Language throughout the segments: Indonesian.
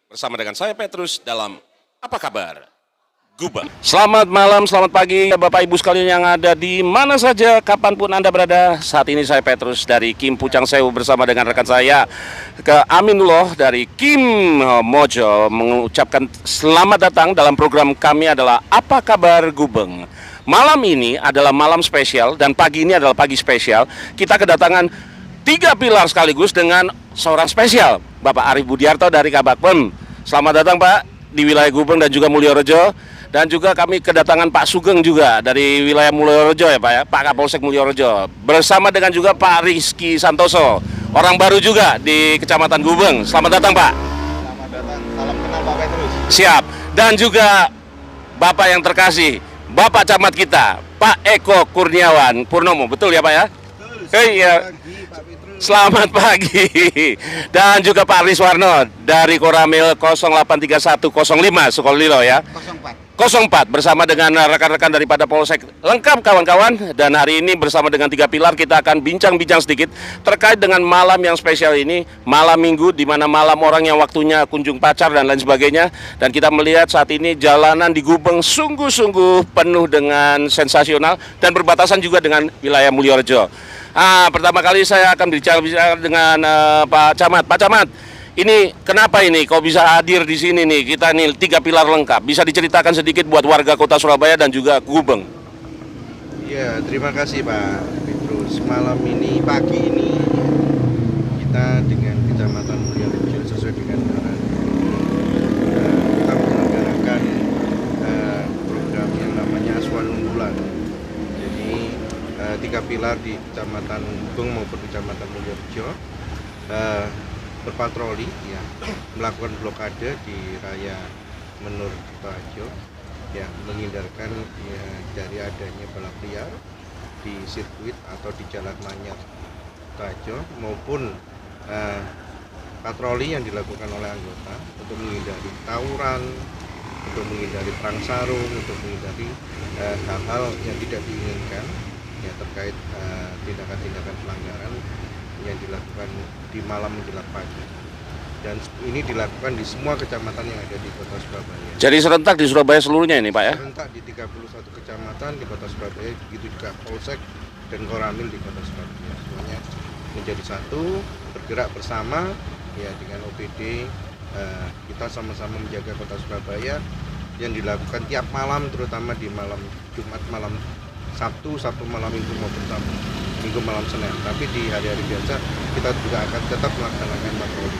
Bersama dengan saya Petrus dalam Apa Kabar Gubeng. Selamat malam, selamat pagi Bapak Ibu sekalian yang ada di mana saja, kapanpun Anda berada. Saat ini saya Petrus dari Kim Pucang Sewu bersama dengan rekan saya ke Aminullah dari Kim Mojo mengucapkan selamat datang dalam program kami adalah Apa Kabar Gubeng. Malam ini adalah malam spesial dan pagi ini adalah pagi spesial. Kita kedatangan tiga pilar sekaligus dengan seorang spesial, Bapak Arif Budiarto dari Kabakpen. Selamat datang Pak di wilayah Gubeng dan juga Mulyorejo. Dan juga kami kedatangan Pak Sugeng juga dari wilayah Mulyorejo ya Pak ya, Pak Kapolsek Mulyorejo. Bersama dengan juga Pak Rizky Santoso, orang baru juga di Kecamatan Gubeng. Selamat datang Pak. Selamat datang, salam kenal Pak Petrus. Siap. Dan juga Bapak yang terkasih, Bapak Camat kita, Pak Eko Kurniawan Purnomo. Betul ya Pak ya? Iya. Selamat pagi. Dan juga Pak Riswarno dari Koramil 083105 Sukolilo ya. 04 bersama dengan rekan-rekan daripada Polsek lengkap kawan-kawan. Dan hari ini bersama dengan tiga pilar kita akan bincang-bincang sedikit terkait dengan malam yang spesial ini, malam Minggu di mana malam orang yang waktunya kunjung pacar dan lain sebagainya. Dan kita melihat saat ini jalanan di Gubeng sungguh-sungguh penuh dengan sensasional dan berbatasan juga dengan wilayah Mulyorejo. Pertama kali saya akan bicara dengan Pak Camat. Pak Camat, ini kenapa ini kok bisa hadir di sini nih? Kita nih tiga pilar lengkap. Bisa diceritakan sedikit buat warga Kota Surabaya dan juga Gubeng? Iya, terima kasih Pak Petrus. Malam ini, pagi ini kita dengan Kecamatan Mulyorejo sesuai dengan arahan kita menyelenggarakan program yang namanya Aswan Unggulan. Jadi tiga pilar di Kecamatan Gubeng maupun Kecamatan Mulyorejo berpatroli ya, melakukan blokade di Raya Menur Sutoharjo ya, menghindarkan ya, dari adanya balap liar di sirkuit atau di Jalan Manyar Sutoharjo maupun patroli yang dilakukan oleh anggota untuk menghindari tawuran, untuk menghindari perang sarung, untuk menghindari hal-hal yang tidak diinginkan ya, terkait tindakan-tindakan pelanggaran yang dilakukan di malam menjelang pagi. Dan ini dilakukan di semua kecamatan yang ada di Kota Surabaya. Jadi serentak di Surabaya seluruhnya ini Pak ya? Serentak di 31 kecamatan di Kota Surabaya, begitu juga Polsek dan Koramil di Kota Surabaya. Semuanya menjadi satu, bergerak bersama ya, dengan OPD kita sama-sama menjaga Kota Surabaya yang dilakukan tiap malam, terutama di malam Jumat, malam Sabtu malam Minggu maupun Sabtu Minggu malam Senin. Tapi di hari-hari biasa kita juga akan tetap melaksanakan patroli.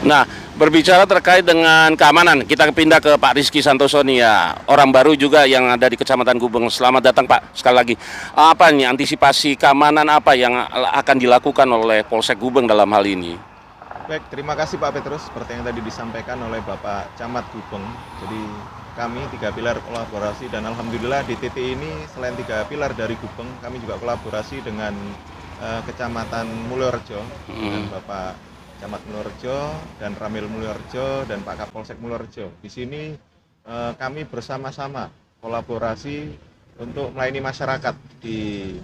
Nah, berbicara terkait dengan keamanan, kita pindah ke Pak Rizky Santoso nih ya, orang baru juga yang ada di Kecamatan Gubeng. Selamat datang Pak, sekali lagi. Apa nih antisipasi keamanan apa yang akan dilakukan oleh Polsek Gubeng dalam hal ini? Baik, terima kasih Pak Petrus. Seperti yang tadi disampaikan oleh Bapak Camat Gubeng. Jadi kami tiga pilar kolaborasi dan alhamdulillah di titik ini selain tiga pilar dari Gubeng, kami juga kolaborasi dengan Kecamatan Mulyorejo dengan Bapak Camat Mulyorejo dan Ramil Mulyorejo dan Pak Kapolsek Mulyorejo. Di sini kami bersama-sama kolaborasi untuk melayani masyarakat di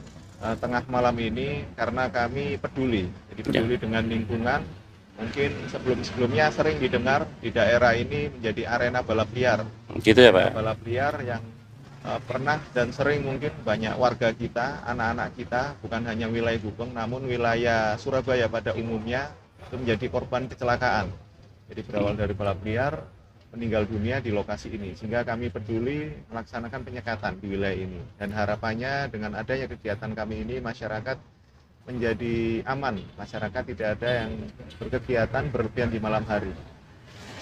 tengah malam ini karena kami peduli. Jadi peduli dengan lingkungan. Mungkin sebelum-sebelumnya sering didengar di daerah ini menjadi arena balap liar. Gitu ya Pak? Balap liar yang pernah dan sering mungkin banyak warga kita, anak-anak kita, bukan hanya wilayah Gubeng, namun wilayah Surabaya pada umumnya itu menjadi korban kecelakaan. Jadi berawal dari balap liar, meninggal dunia di lokasi ini. Sehingga kami peduli melaksanakan penyekatan di wilayah ini. Dan harapannya dengan adanya kegiatan kami ini, masyarakat menjadi aman, masyarakat tidak ada yang berkegiatan berlebihan di malam hari.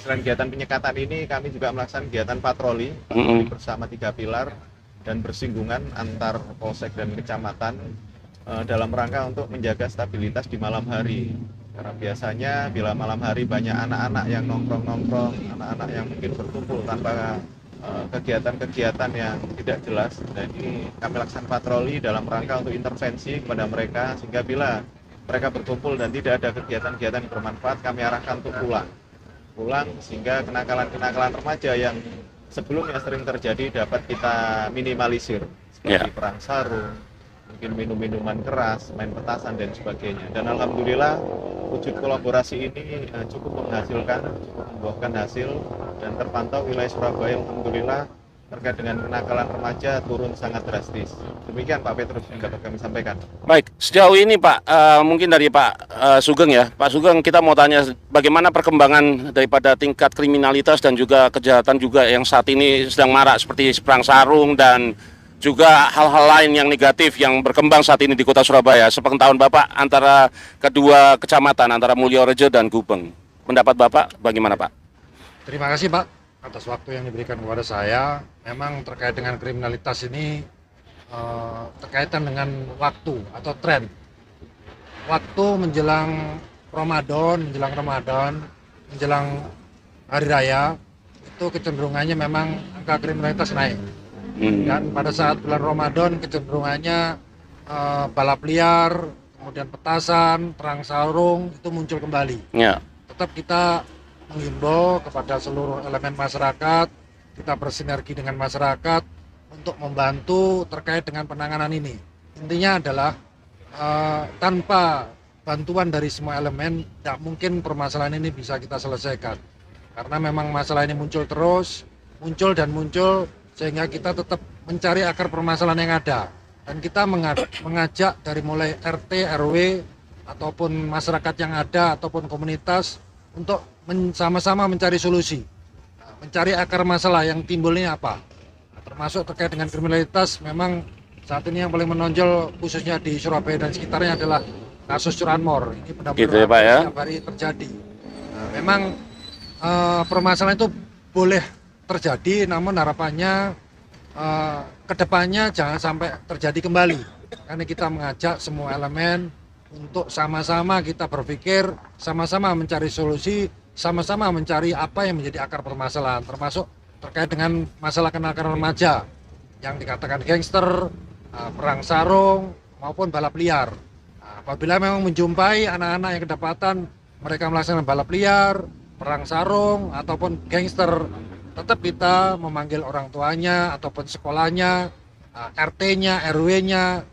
Selain kegiatan penyekatan ini, kami juga melaksanakan kegiatan patroli bersama tiga pilar dan bersinggungan antar polsek dan kecamatan dalam rangka untuk menjaga stabilitas di malam hari. Karena biasanya bila malam hari banyak anak-anak yang nongkrong-nongkrong, anak-anak yang mungkin berkumpul tanpa kegiatan-kegiatan yang tidak jelas. Dan ini kami laksanakan patroli dalam rangka untuk intervensi kepada mereka sehingga bila mereka berkumpul dan tidak ada kegiatan-kegiatan yang bermanfaat, kami arahkan untuk pulang sehingga kenakalan-kenakalan remaja yang sebelumnya sering terjadi dapat kita minimalisir seperti perang sarung, mungkin minum-minuman keras, main petasan dan sebagainya. Dan alhamdulillah wujud kolaborasi ini cukup menghasilkan, cukup membuahkan hasil, dan terpantau wilayah Surabaya alhamdulillah terkait dengan kenakalan remaja turun sangat drastis. Demikian Pak Petrus yang dapat kami sampaikan. Baik, sejauh ini Pak, mungkin dari Pak Sugeng ya. Pak Sugeng, kita mau tanya bagaimana perkembangan daripada tingkat kriminalitas dan juga kejahatan juga yang saat ini sedang marak seperti perang sarung dan juga hal-hal lain yang negatif yang berkembang saat ini di kota Surabaya. Sepengetahuan Bapak antara kedua kecamatan, antara Mulyorejo dan Gubeng. Pendapat Bapak bagaimana Pak? Terima kasih Pak atas waktu yang diberikan kepada saya. Memang terkait dengan kriminalitas ini terkaitan dengan waktu atau tren. Waktu menjelang Ramadan, menjelang hari raya, itu kecenderungannya memang angka kriminalitas naik. Dan pada saat bulan Ramadan kecenderungannya balap liar, kemudian petasan, perang sarung itu muncul kembali. Ya. Tetap kita menghimbau kepada seluruh elemen masyarakat, kita bersinergi dengan masyarakat untuk membantu terkait dengan penanganan ini. Intinya adalah tanpa bantuan dari semua elemen, tidak mungkin permasalahan ini bisa kita selesaikan. Karena memang masalah ini muncul terus, muncul, sehingga kita tetap mencari akar permasalahan yang ada. Dan kita mengajak dari mulai RT, RW, ataupun masyarakat yang ada, ataupun komunitas, untuk sama-sama mencari solusi, mencari akar masalah yang timbul ini apa. Termasuk terkait dengan kriminalitas, memang saat ini yang paling menonjol khususnya di Surabaya dan sekitarnya adalah kasus curanmor. Ini benar-benar gitu ya, Pak, ya? setiap hari terjadi. Memang permasalahan itu boleh terjadi, namun harapannya kedepannya jangan sampai terjadi kembali. Karena kita mengajak semua elemen untuk sama-sama kita berpikir, sama-sama mencari solusi, sama-sama mencari apa yang menjadi akar permasalahan, termasuk terkait dengan masalah kenakalan remaja yang dikatakan gangster, perang sarung, maupun balap liar. Apabila memang menjumpai anak-anak yang kedapatan mereka melaksanakan balap liar, perang sarung, ataupun gangster, tetap kita memanggil orang tuanya ataupun sekolahnya, RT-nya, RW-nya,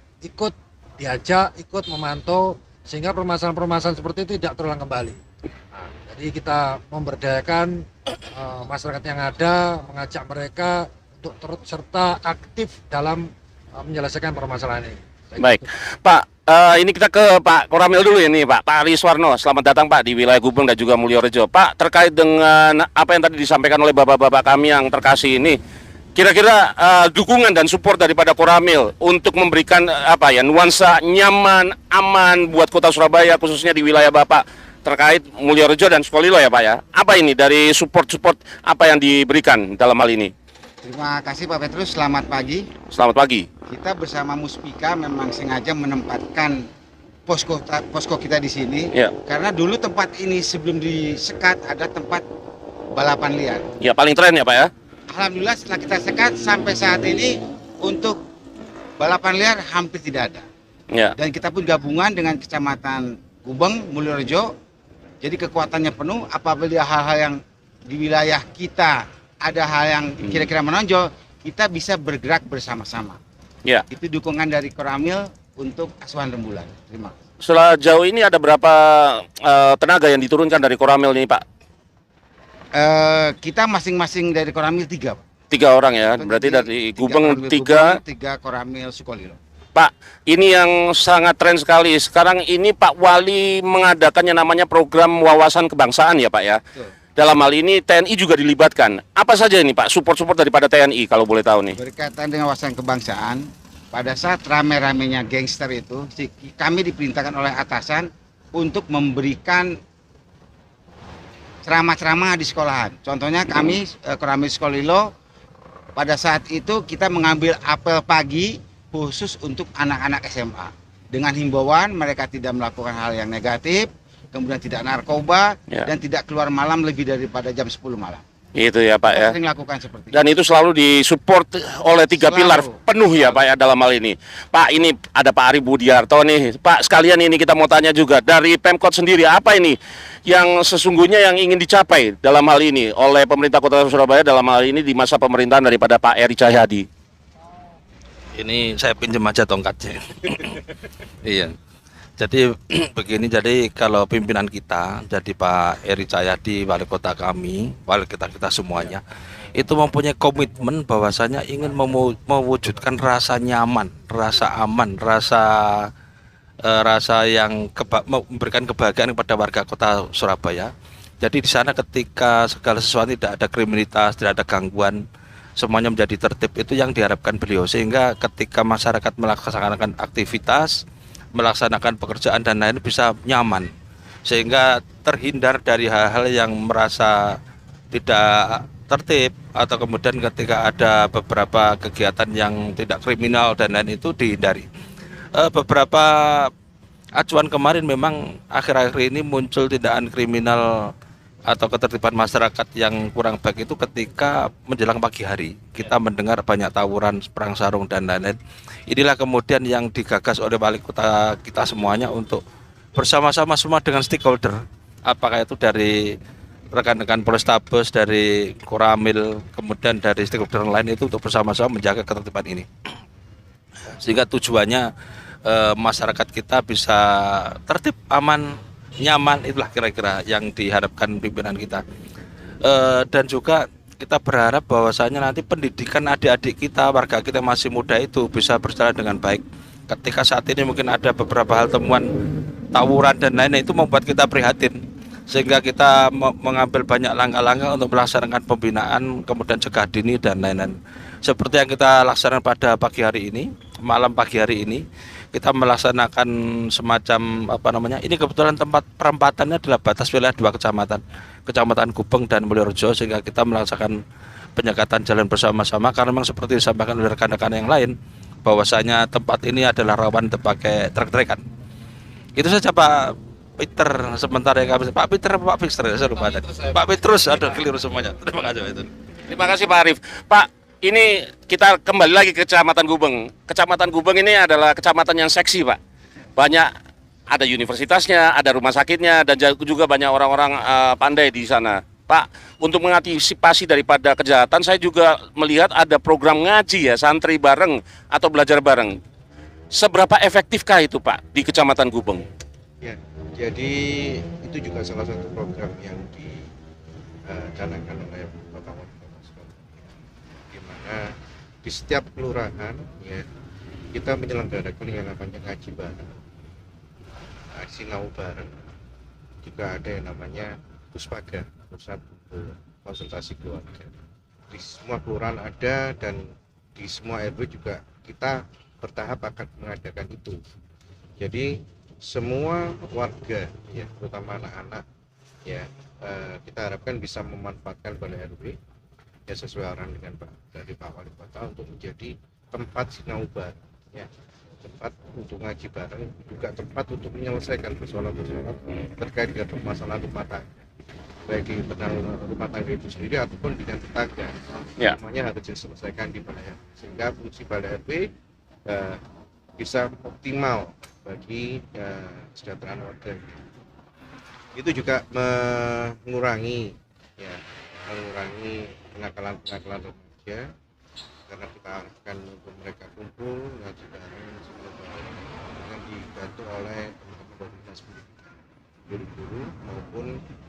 diajak, ikut memantau, sehingga permasalahan-permasalahan seperti itu tidak terulang kembali. Jadi kita memberdayakan masyarakat yang ada, mengajak mereka untuk turut serta aktif dalam menyelesaikan permasalahan ini. Baik, Pak, ini kita ke Pak Koramil dulu ini, Pak Ariswarno. Selamat datang Pak di wilayah Gubeng dan juga Mulyorejo. Pak, terkait dengan apa yang tadi disampaikan oleh bapak-bapak kami yang terkasih ini, kira-kira dukungan dan support daripada Koramil untuk memberikan nuansa nyaman, aman buat kota Surabaya, khususnya di wilayah Bapak terkait Mulyorejo dan Sukolilo ya Pak ya. Apa ini dari support apa yang diberikan dalam hal ini? Terima kasih Pak Petrus, selamat pagi. Selamat pagi. Kita bersama Muspika memang sengaja menempatkan posko kita di sini. Ya. Karena dulu tempat ini sebelum disekat ada tempat balapan liar. Ya, paling tren ya Pak ya. Alhamdulillah setelah kita sekat sampai saat ini untuk balapan liar hampir tidak ada. Ya. Dan kita pun gabungan dengan Kecamatan Gubeng, Mulyorejo. Jadi kekuatannya penuh. Apabila hal-hal yang di wilayah kita ada hal yang kira-kira menonjol, kita bisa bergerak bersama-sama. Ya. Itu dukungan dari Koramil untuk asuhan rembulan. Terima kasih. Sejauh ini ada berapa tenaga yang diturunkan dari Koramil ini Pak? Kita masing-masing dari Koramil 3. 3 orang ya, berarti dari Gubeng 3. 3 Koramil Sukolilo. Pak, ini yang sangat tren sekali. Sekarang ini Pak Wali mengadakan yang namanya program wawasan kebangsaan ya Pak ya. Betul. Dalam hal ini TNI juga dilibatkan. Apa saja ini Pak, support daripada TNI kalau boleh tahu nih? Berkaitan dengan wawasan kebangsaan, pada saat rame-ramenya gangster itu, kami diperintahkan oleh atasan untuk memberikan ceramah-ceramah di sekolahan. Contohnya kami, Koramil Sukolilo, pada saat itu kita mengambil apel pagi khusus untuk anak-anak SMA. Dengan himbauan mereka tidak melakukan hal yang negatif, kemudian tidak narkoba, dan tidak keluar malam lebih daripada jam 10 malam. Itu ya Pak ya. Sering lakukan seperti Dan itu selalu disupport oleh 3 pilar penuh ya Pak ya dalam hal ini. Pak, ini ada Pak Ari Budiarto nih. Pak, sekalian ini kita mau tanya juga dari Pemkot sendiri, apa ini yang sesungguhnya yang ingin dicapai dalam hal ini oleh pemerintah Kota Surabaya dalam hal ini di masa pemerintahan daripada Pak Eri Cahyadi? Ini saya pinjam aja tongkatnya. Iya. Jadi begini, jadi kalau pimpinan kita, jadi Pak Eri Cahyadi, wali kota kami, wali kota kita semuanya, itu mempunyai komitmen bahwasanya ingin mewujudkan rasa nyaman, rasa aman, rasa yang memberikan kebahagiaan kepada warga kota Surabaya. Jadi di sana ketika segala sesuatu tidak ada kriminalitas, tidak ada gangguan, semuanya menjadi tertib, itu yang diharapkan beliau, sehingga ketika masyarakat melaksanakan aktivitas, melaksanakan pekerjaan dan lain bisa nyaman, sehingga terhindar dari hal-hal yang merasa tidak tertib, atau kemudian ketika ada beberapa kegiatan yang tidak kriminal dan lain itu dihindari. Beberapa acuan kemarin memang akhir-akhir ini muncul tindakan kriminal atau ketertiban masyarakat yang kurang baik itu ketika menjelang pagi hari. Kita mendengar banyak tawuran, perang sarung dan lain-lain. Inilah kemudian yang digagas oleh wali kota kita semuanya untuk bersama-sama semua dengan stakeholder. Apakah itu dari rekan-rekan Polrestabes, dari Koramil, kemudian dari stakeholder lain itu untuk bersama-sama menjaga ketertiban ini. Sehingga tujuannya masyarakat kita bisa tertib, aman, nyaman, itulah kira-kira yang diharapkan pimpinan kita. Dan juga kita berharap bahwasanya nanti pendidikan adik-adik kita, warga kita masih muda itu bisa berjalan dengan baik. Ketika saat ini mungkin ada beberapa hal temuan tawuran dan lain-lain, itu membuat kita prihatin, sehingga kita mengambil banyak langkah-langkah untuk melaksanakan pembinaan, kemudian cegah dini dan lain-lain. Seperti yang kita laksanakan pada pagi hari ini, malam pagi hari ini, kita melaksanakan semacam ini kebetulan tempat perempatannya adalah batas wilayah 2 kecamatan, Kecamatan Gubeng dan Mulyorejo, sehingga kita melaksanakan penyekatan jalan bersama-sama, karena memang seperti disampaikan oleh rekan-rekan yang lain, bahwasanya tempat ini adalah rawan terpakai trek-trekan. Itu saja Pak Peter, sementara yang kami, Pak Peter apa Pak Peter, saya lupa tadi. Pak Petrus, ada keliru semuanya. Terima kasih Pak. Terima kasih Pak Arif. Pak, ini kita kembali lagi ke Kecamatan Gubeng. Kecamatan Gubeng ini adalah kecamatan yang seksi, Pak. Banyak, ada universitasnya, ada rumah sakitnya, dan juga banyak orang-orang pandai di sana. Pak, untuk mengantisipasi daripada kejahatan, saya juga melihat ada program ngaji ya, santri bareng atau belajar bareng. Seberapa efektifkah itu Pak di Kecamatan Gubeng? Ya, jadi itu juga salah satu program yang dicanangkan oleh Bapak Wali Kota Surabaya, di mana di setiap kelurahan ya kita menyelenggarakan yang namanya ngaji bareng, sinau bareng, juga ada yang namanya puspaga, pusat konsultasi keluarga. Di semua kelurahan ada, dan di semua RW juga kita bertahap akan mengadakan itu. Jadi semua warga ya, terutama anak-anak ya, kita harapkan bisa memanfaatkan balai RW ya, sesuai arahan dengan dari Pak Wali Kota, untuk menjadi tempat sinau bareng ya, tempat untuk ngaji bareng, juga tempat untuk menyelesaikan persoalan-persoalan terkait dengan masalah rumah tangga, baik di internal rumah tangga itu sendiri ataupun dengan tetangga. Ya. Semuanya harus diselesaikan di balai RW, sehingga fungsi balai RW bisa optimal bagi kesejahteraan warga. Itu juga mengurangi kenakalan remaja, karena kita akan untuk mereka kumpul ngaji bareng, semua bareng, dengan dibantu oleh teman-teman dari dinas pendidikan, guru-guru maupun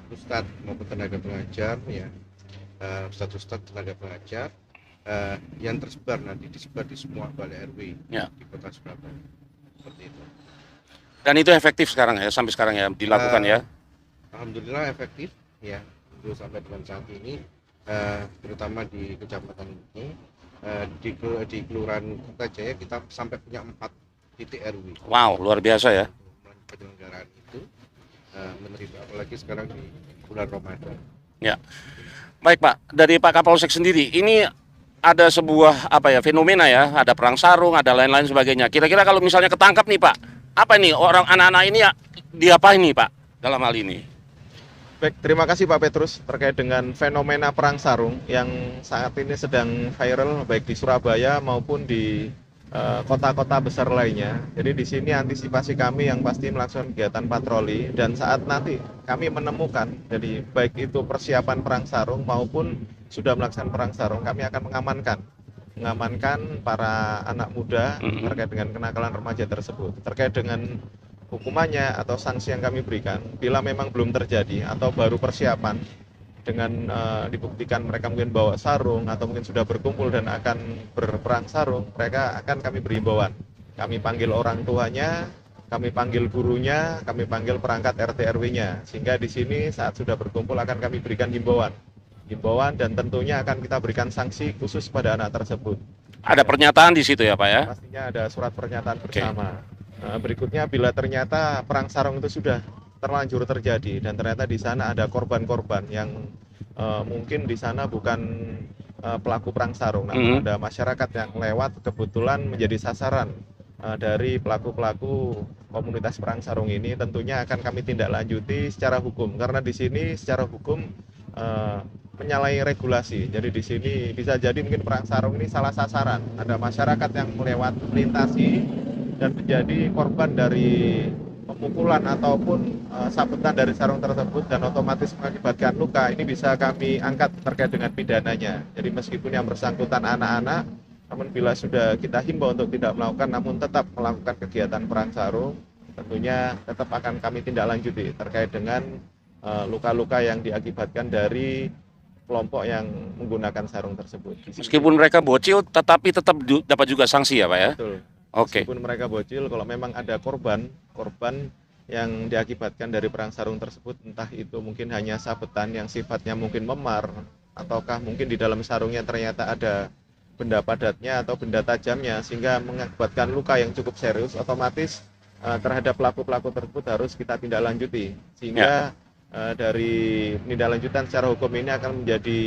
ustadz maupun tenaga pengajar ya, ustadz tenaga pengajar yang tersebar, nanti disebar di semua balai RW ya, di Kota Surabaya, seperti itu. Dan itu efektif sekarang ya, sampai sekarang ya dilakukan ya. Alhamdulillah efektif ya, itu sampai dengan saat ini, terutama di kecamatan ini, di Kelurahan Kertajaya kita sampai punya 4 titik RW. Wow, luar biasa ya. Penyelenggaraan itu menerima, apalagi sekarang di bulan Ramadan. Ya. Baik Pak, dari Pak Kapolsek sendiri, ini ada sebuah fenomena ya, ada perang sarung, ada lain-lain sebagainya. Kira-kira kalau misalnya ketangkap nih Pak, apa nih orang anak-anak ini ya, diapain nih Pak dalam hal ini? Baik, terima kasih Pak Petrus terkait dengan fenomena perang sarung yang saat ini sedang viral baik di Surabaya maupun di kota-kota besar lainnya. Jadi di sini antisipasi kami yang pasti melakukan kegiatan patroli, dan saat nanti kami menemukan, jadi baik itu persiapan perang sarung maupun sudah melaksanakan perang sarung, kami akan mengamankan mengamankan para anak muda terkait dengan kenakalan remaja tersebut. Terkait dengan hukumannya atau sanksi yang kami berikan, bila memang belum terjadi atau baru persiapan dengan dibuktikan mereka mungkin bawa sarung atau mungkin sudah berkumpul dan akan berperang sarung, mereka akan kami beri himbauan. Kami panggil orang tuanya, kami panggil gurunya, kami panggil perangkat RT RW-nya, sehingga di sini saat sudah berkumpul akan kami berikan himbauan dan tentunya akan kita berikan sanksi khusus pada anak tersebut. Ada pernyataan di situ ya Pak ya? Pastinya ada surat pernyataan bersama. Berikutnya, bila ternyata perang sarung itu sudah terlanjur terjadi dan ternyata di sana ada korban-korban yang mungkin di sana bukan pelaku perang sarung, namun ada masyarakat yang lewat kebetulan menjadi sasaran dari pelaku-pelaku komunitas perang sarung ini, tentunya akan kami tindak lanjuti secara hukum, karena di sini secara hukum menyalahi regulasi. Jadi di sini bisa jadi mungkin perang sarung ini salah sasaran, ada masyarakat yang melintasi dan menjadi korban dari pemukulan ataupun sabetan dari sarung tersebut dan otomatis mengakibatkan luka. Ini bisa kami angkat terkait dengan pidananya. Jadi meskipun yang bersangkutan anak-anak, namun bila sudah kita himbau untuk tidak melakukan namun tetap melakukan kegiatan perang sarung, tentunya tetap akan kami tindak lanjuti terkait dengan luka-luka yang diakibatkan dari kelompok yang menggunakan sarung tersebut. Meskipun mereka bocil, tetapi tetap dapat juga sanksi ya Pak ya? Betul. Oke. Meskipun mereka bocil, kalau memang ada korban yang diakibatkan dari perang sarung tersebut, entah itu mungkin hanya sabetan yang sifatnya mungkin memar, ataukah mungkin di dalam sarungnya ternyata ada benda padatnya atau benda tajamnya sehingga mengakibatkan luka yang cukup serius, otomatis terhadap pelaku-pelaku tersebut harus kita tindak lanjuti, sehingga dari tindak lanjutan secara hukum ini akan menjadi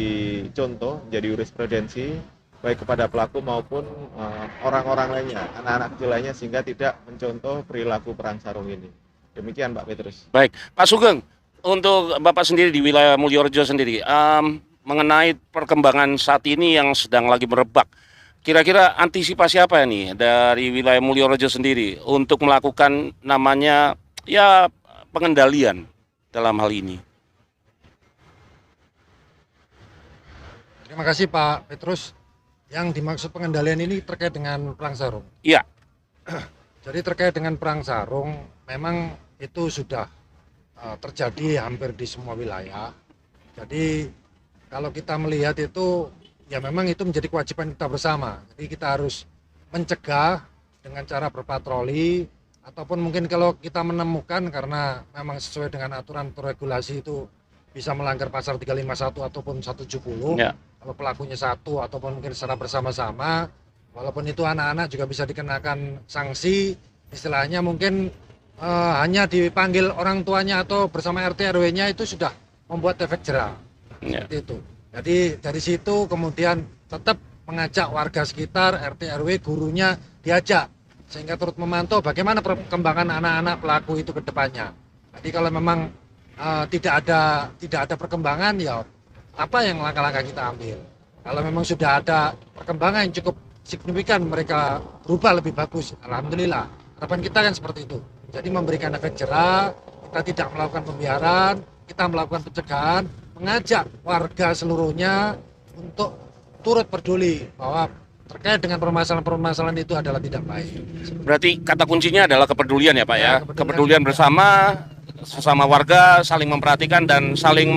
contoh, menjadi jurisprudensi baik kepada pelaku maupun orang-orang lainnya, anak-anak kecil lainnya, sehingga tidak mencontoh perilaku perang sarung ini. Demikian Pak Petrus. Baik, Pak Sugeng, untuk Bapak sendiri di wilayah Mulyorejo sendiri, mengenai perkembangan saat ini yang sedang lagi merebak, kira-kira antisipasi apa nih dari wilayah Mulyorejo sendiri untuk melakukan namanya ya pengendalian dalam hal ini? Terima kasih Pak Petrus. Yang dimaksud pengendalian ini terkait dengan perang sarung. Iya. Jadi terkait dengan perang sarung, memang itu sudah terjadi hampir di semua wilayah. Jadi kalau kita melihat itu, ya memang itu menjadi kewajiban kita bersama. Jadi kita harus mencegah dengan cara berpatroli, ataupun mungkin kalau kita menemukan karena memang sesuai dengan aturan atau regulasi itu bisa melanggar pasal 351 ataupun 170. Ya. Kalau pelakunya satu ataupun mungkin secara bersama-sama, walaupun itu anak-anak juga bisa dikenakan sanksi, istilahnya mungkin hanya dipanggil orang tuanya atau bersama RT RW-nya itu sudah membuat efek jerah. Ya. Seperti itu. Jadi dari situ kemudian tetap mengajak warga sekitar, RT RW, gurunya diajak sehingga turut memantau bagaimana perkembangan anak-anak pelaku itu ke depannya. Jadi kalau memang tidak ada perkembangan, ya apa yang langkah-langkah kita ambil. Kalau memang sudah ada perkembangan yang cukup signifikan, mereka berubah lebih bagus, alhamdulillah. Harapan kita kan seperti itu. Jadi memberikan efek jerah, kita tidak melakukan pembiaran, kita melakukan pencegahan, mengajak warga seluruhnya untuk turut peduli bahwa terkait dengan permasalahan-permasalahan itu adalah tidak baik. Berarti kata kuncinya adalah kepedulian ya Pak ya? Ya, Kepedulian bersama, sesama warga, saling memperhatikan dan saling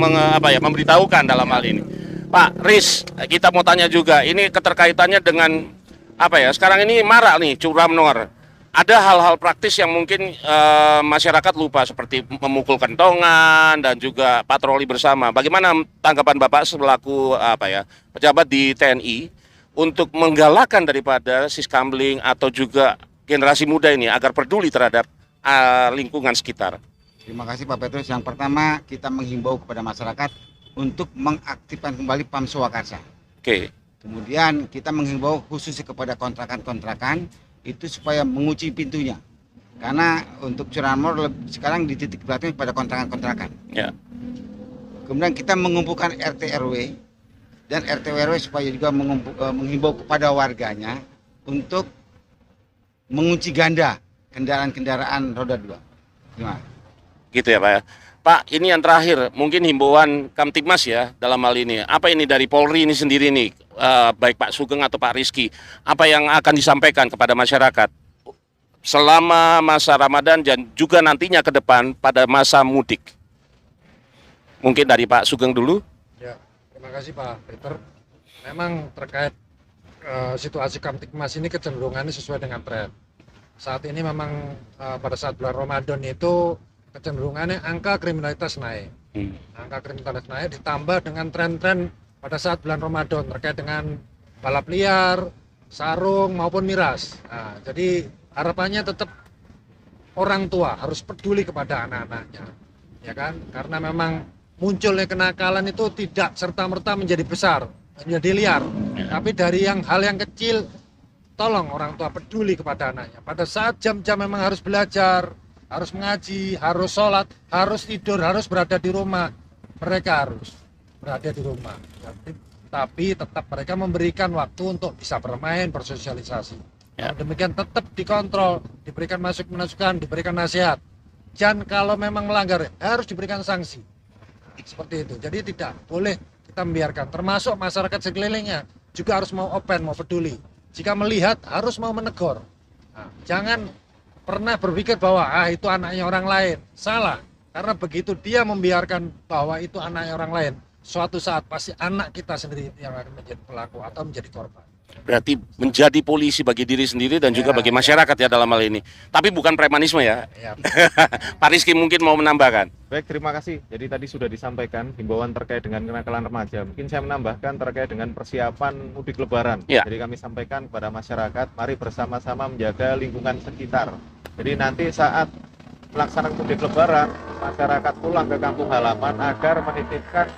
memberitahukan dalam hal ini. Pak Riz, kita mau tanya juga, ini keterkaitannya dengan apa ya? Sekarang ini marak nih curanmor. Ada hal-hal praktis yang mungkin masyarakat lupa seperti memukul kentongan dan juga patroli bersama. Bagaimana tanggapan Bapak selaku pejabat di TNI untuk menggalakkan daripada siskamling atau juga generasi muda ini agar peduli terhadap lingkungan sekitar? Terima kasih Pak Petrus. Yang pertama, kita menghimbau kepada masyarakat untuk mengaktifkan kembali PAM Swakarsa. Oke. Kemudian kita menghimbau khususnya kepada kontrakan-kontrakan itu supaya mengunci pintunya. Karena untuk curanmor sekarang dititik beratnya pada kontrakan-kontrakan. Ya. Kemudian kita mengumpulkan RT RW dan RT RW supaya juga menghimbau kepada warganya untuk mengunci ganda kendaraan-kendaraan roda 2. Terima kasih. Gitu ya Pak ya. Pak, ini yang terakhir, mungkin himbauan Kamtibmas ya dalam hal ini. Apa ini dari Polri ini sendiri nih, baik Pak Sugeng atau Pak Rizky, apa yang akan disampaikan kepada masyarakat selama masa Ramadan dan juga nantinya ke depan pada masa mudik? Mungkin dari Pak Sugeng dulu. Ya, terima kasih Pak Peter. Memang terkait situasi Kamtipmas ini kecenderungannya sesuai dengan tren. Saat ini memang pada saat bulan Ramadan itu kecenderungannya angka kriminalitas naik. Angka kriminalitas naik ditambah dengan tren-tren pada saat bulan Ramadan terkait dengan balap liar, sarung maupun miras. Nah, jadi harapannya tetap orang tua harus peduli kepada anak-anaknya, ya kan? Karena memang munculnya kenakalan itu tidak serta-merta menjadi besar, menjadi liar, tapi dari hal yang kecil. Tolong orang tua peduli kepada anaknya. Pada saat jam-jam memang harus belajar, harus mengaji, harus sholat, harus tidur, harus berada di rumah. Mereka harus berada di rumah. Tapi tetap mereka memberikan waktu untuk bisa bermain, bersosialisasi. Ya. Demikian tetap dikontrol, diberikan masukan, diberikan nasihat. Dan kalau memang melanggar harus diberikan sanksi. Seperti itu. Jadi tidak boleh kita membiarkan. Termasuk masyarakat sekelilingnya juga harus mau open, mau peduli. Jika melihat harus mau menegur. Nah, jangan pernah berpikir bahwa itu anaknya orang lain. Salah. Karena begitu dia membiarkan bahwa itu anaknya orang lain, suatu saat pasti anak kita sendiri yang akan menjadi pelaku atau menjadi korban. Berarti menjadi polisi bagi diri sendiri dan juga bagi masyarakat ya dalam hal ini. Tapi bukan premanisme ya. Ya. Pak Rizky mungkin mau menambahkan. Baik, terima kasih. Jadi tadi sudah disampaikan himbauan terkait dengan kenakalan remaja. Mungkin saya menambahkan terkait dengan persiapan mudik lebaran. Ya. Jadi kami sampaikan kepada masyarakat, mari bersama-sama menjaga lingkungan sekitar. Jadi nanti saat pelaksanaan mudik lebaran, masyarakat pulang ke kampung halaman agar menitipkan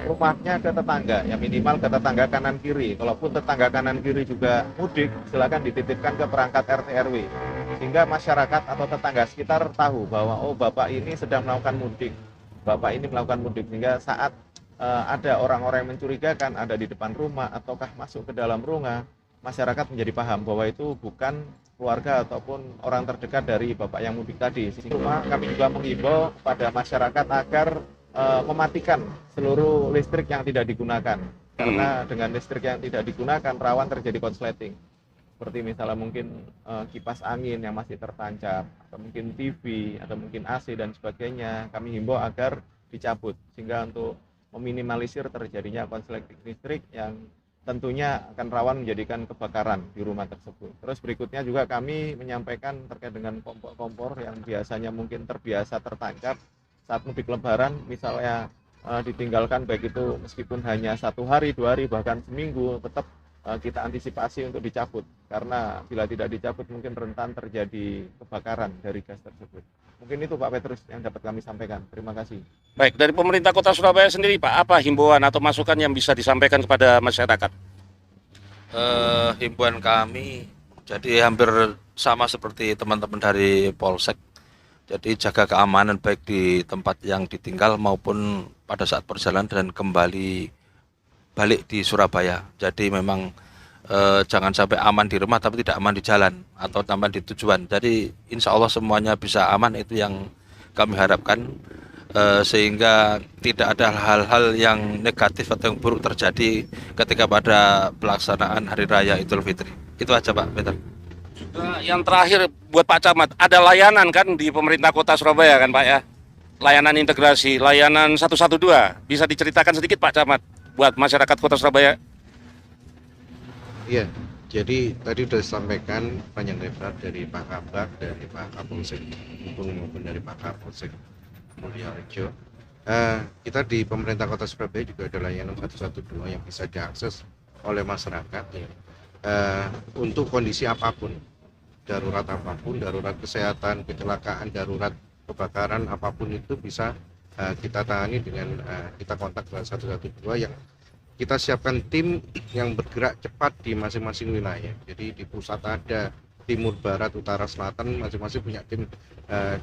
rumahnya ke tetangga, ya minimal ke tetangga kanan kiri. Kalaupun tetangga kanan kiri juga mudik, silakan dititipkan ke perangkat RT RW, sehingga masyarakat atau tetangga sekitar tahu bahwa oh bapak ini sedang melakukan mudik, bapak ini melakukan mudik, sehingga saat ada orang-orang yang mencurigakan ada di depan rumah ataukah masuk ke dalam rumah, masyarakat menjadi paham bahwa itu bukan keluarga ataupun orang terdekat dari bapak yang mudik tadi. Sehingga kami juga mengimbau pada masyarakat agar mematikan seluruh listrik yang tidak digunakan, karena dengan listrik yang tidak digunakan rawan terjadi konsleting, seperti misalnya mungkin kipas angin yang masih tertancap, atau mungkin TV, atau mungkin AC dan sebagainya. Kami himbau agar dicabut, sehingga untuk meminimalisir terjadinya konsleting listrik yang tentunya akan rawan menjadikan kebakaran di rumah tersebut. Terus berikutnya juga kami menyampaikan terkait dengan kompor-kompor yang biasanya mungkin terbiasa tertancap saat mudik lebaran, misalnya ditinggalkan baik itu meskipun hanya 1 hari, 2 hari, bahkan seminggu, tetap kita antisipasi untuk dicabut, karena bila tidak dicabut mungkin rentan terjadi kebakaran dari gas tersebut. Mungkin itu Pak Petrus yang dapat kami sampaikan. Terima kasih. Baik, dari pemerintah Kota Surabaya sendiri Pak, apa himbauan atau masukan yang bisa disampaikan kepada masyarakat? Himbauan kami jadi hampir sama seperti teman-teman dari Polsek. Jadi jaga keamanan baik di tempat yang ditinggal maupun pada saat perjalanan dan kembali balik di Surabaya. Jadi memang jangan sampai aman di rumah tapi tidak aman di jalan atau aman di tujuan. Jadi insya Allah semuanya bisa aman, itu yang kami harapkan, sehingga tidak ada hal-hal yang negatif atau yang buruk terjadi ketika pada pelaksanaan Hari Raya Idul Fitri. Itu aja Pak Peter. Yang terakhir buat Pak Camat, ada layanan kan di pemerintah Kota Surabaya kan Pak ya? Layanan integrasi, layanan 112. Bisa diceritakan sedikit Pak Camat buat masyarakat Kota Surabaya? Iya, jadi tadi sudah disampaikan panjang lebar dari Pak Kabak, dari Pak Kapolsek maupun dari Pak Kapolsek Mulyorejo. Kita di pemerintah Kota Surabaya juga ada layanan 112 yang bisa diakses oleh masyarakat ya. Untuk kondisi apapun, darurat apapun, darurat kesehatan, kecelakaan, darurat kebakaran apapun itu bisa kita tangani dengan kita kontak dengan 112 yang kita siapkan tim yang bergerak cepat di masing-masing wilayah. Jadi di pusat ada, timur, barat, utara, selatan, masing-masing punya tim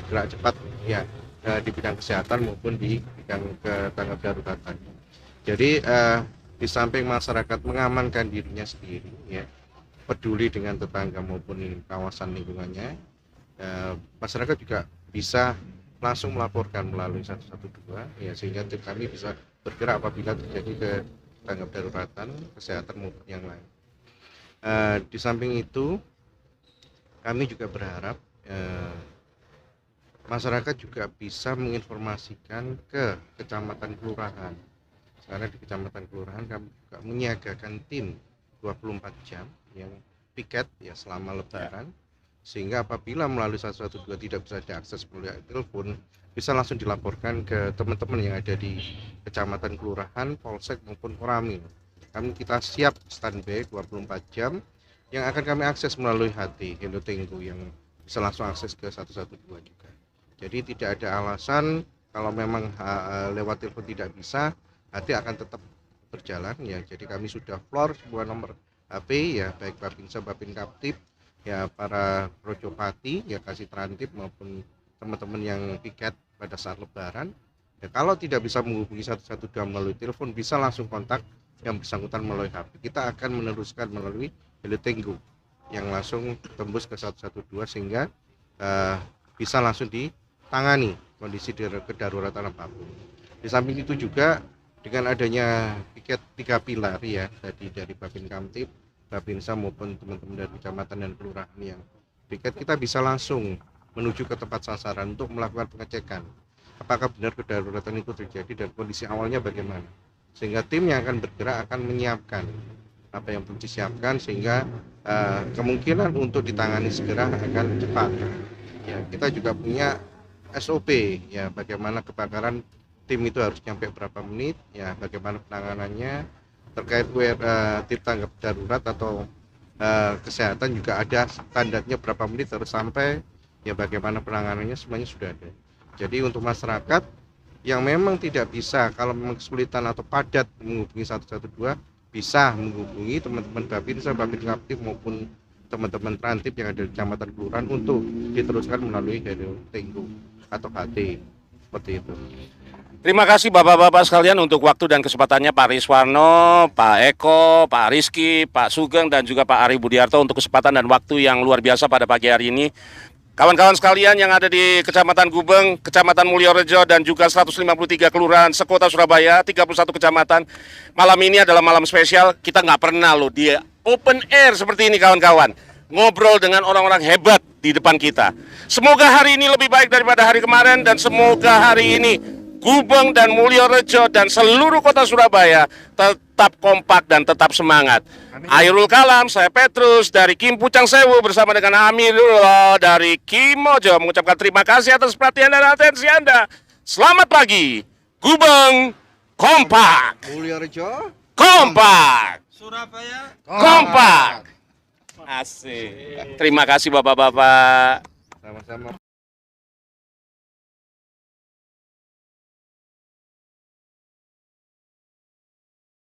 gerak cepat ya di bidang kesehatan maupun di bidang tanggap daruratan. Jadi di samping masyarakat mengamankan dirinya sendiri ya, peduli dengan tetangga maupun kawasan lingkungannya, masyarakat juga bisa langsung melaporkan melalui 112 ya, sehingga tim kami bisa bergerak apabila terjadi tanggap daruratan, kesehatan maupun yang lain. Di samping itu, kami juga berharap masyarakat juga bisa menginformasikan ke kecamatan kelurahan. Karena di kecamatan kelurahan kami juga menyiagakan tim 24 jam yang piket ya selama lebaran, sehingga apabila melalui 112 tidak bisa diakses melalui telepon, bisa langsung dilaporkan ke teman-teman yang ada di kecamatan kelurahan, polsek maupun koramil. Kita siap standby 24 jam yang akan kami akses melalui HT Hello Tengku yang bisa langsung akses ke 112 juga. Jadi tidak ada alasan kalau memang lewat telepon tidak bisa, HT akan tetap berjalan ya. Jadi kami sudah floor sebuah nomor HP ya, baik Babinsa, Babin Kaptip, ya para Rojopati, ya kasih Trantip maupun teman-teman yang piket pada saat lebaran. Ya, kalau tidak bisa menghubungi 112 melalui telepon, bisa langsung kontak yang bersangkutan melalui HP. Kita akan meneruskan melalui Hello Tengku yang langsung tembus ke 112 sehingga bisa langsung ditangani kondisi kedaruratan apapun. Di samping itu juga dengan adanya piket 3 pilar ya, tadi dari Babin Kamtip, Babinsa maupun teman-teman dari kecamatan dan kelurahan yang piket, kita bisa langsung menuju ke tempat sasaran untuk melakukan pengecekan apakah benar kedaruratan itu terjadi dan kondisi awalnya bagaimana, sehingga tim yang akan bergerak akan menyiapkan apa yang perlu disiapkan sehingga kemungkinan untuk ditangani segera akan cepat. Ya, kita juga punya SOP ya, bagaimana kebakaran tim itu harus nyampe berapa menit ya, bagaimana penanganannya terkait tim tanggap darurat atau kesehatan juga ada standarnya berapa menit harus sampai ya, bagaimana penanganannya semuanya sudah ada. Jadi untuk masyarakat yang memang tidak bisa, kalau memang kesulitan atau padat menghubungi 112, bisa menghubungi teman-teman Babinsa, Babin Kaptip maupun teman-teman Trantip yang ada di kecamatan kelurahan untuk diteruskan melalui Hello Tengku atau HT seperti itu. Terima kasih Bapak-Bapak sekalian untuk waktu dan kesempatannya, Pak Riswarno, Pak Eko, Pak Rizky, Pak Sugeng, dan juga Pak Ari Budiarto untuk kesempatan dan waktu yang luar biasa pada pagi hari ini. Kawan-kawan sekalian yang ada di Kecamatan Gubeng, Kecamatan Mulyorejo, dan juga 153 kelurahan sekota Surabaya, 31 kecamatan. Malam ini adalah malam spesial, kita nggak pernah loh di open air seperti ini kawan-kawan. Ngobrol dengan orang-orang hebat di depan kita. Semoga hari ini lebih baik daripada hari kemarin, dan semoga hari ini Gubeng dan Mulyorejo dan seluruh kota Surabaya tetap kompak dan tetap semangat. Airul Kalam, saya Petrus dari Kim Pucang Sewu bersama dengan Amirullah dari Kimojo mengucapkan terima kasih atas perhatian dan atensi Anda. Selamat pagi, Gubeng kompak, Mulyorejo kompak, Surabaya kompak. Asik. Terima kasih Bapak-bapak. sama-sama.